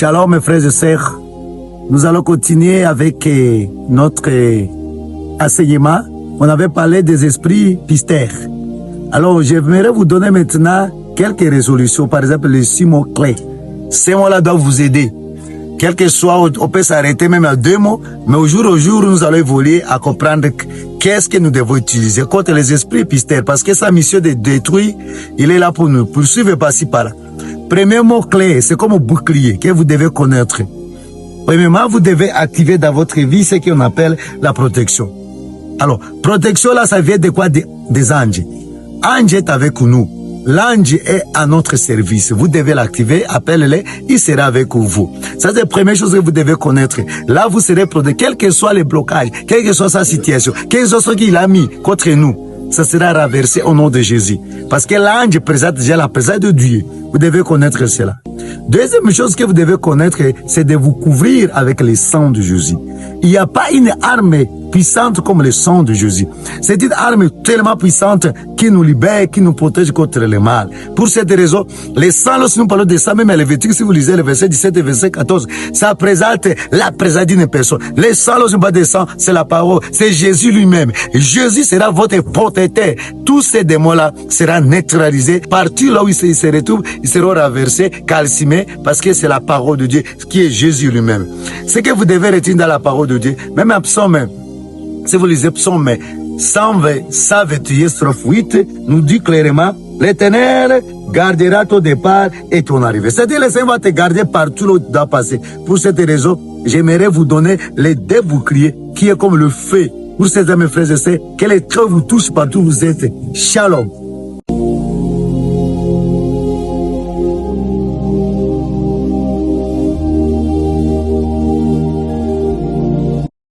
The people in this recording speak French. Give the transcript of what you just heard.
Shalom mes frères et sœurs. Nous allons continuer avec notre enseignement. On avait parlé des esprits pisteurs. Alors j'aimerais vous donner maintenant quelques résolutions. Par exemple les 6 mots clés. Ces mots-là doivent vous aider. Quel que soit, on peut s'arrêter même à 2 mots, mais au jour, nous allons évoluer à comprendre qu'est-ce que nous devons utiliser contre les esprits pisteurs, parce que sa mission de détruire, il est là pour nous poursuivre par-ci par-là. Premier mot clé, c'est comme un bouclier que vous devez connaître. Premièrement, vous devez activer dans votre vie ce qu'on appelle la protection. Alors, protection là, ça vient de quoi? Des anges. Ange est avec nous. L'ange est à notre service. Vous devez l'activer, appelez-le, il sera avec vous. Ça, c'est la première chose que vous devez connaître. Là, vous serez protégé, quels que soient les blocages, quelle que soit sa situation, quel que soit ce qu'il a mis contre nous. Ça sera renversé au nom de Jésus. Parce que l'ange présente déjà la présence de Dieu. Vous devez connaître cela. Deuxième chose que vous devez connaître, c'est de vous couvrir avec le sang de Jésus. Il n'y a pas une arme puissante comme le sang de Jésus. C'est une arme tellement puissante qui nous libère, qui nous protège contre le mal. Pour cette raison, le sang, lorsque nous parlons de ça, même à Lévitique, si vous lisez le verset 17 et verset 14, ça présente la présence d'une personne. Le sang, lorsque nous parlons de sang, c'est la parole, c'est Jésus lui-même. Jésus sera votre protecteur. Tous ces démons-là seront neutralisés. Partout là où ils se retrouvent, ils seront renversés, calcimés, parce que c'est la parole de Dieu qui est Jésus lui-même. Ce que vous devez retenir dans la parole de Dieu, même un psaume, si vous lisez psaume 121, strophe 8, nous dit clairement, l'Éternel gardera ton départ et ton arrivée. C'est-à-dire, le Seigneur va te garder partout où tu dois passer. Pour cette raison, j'aimerais vous donner les 2 boucliers qui est comme le feu. Pour ces amis frères et sœurs, que les cœurs vous touchent partout où vous êtes. Shalom.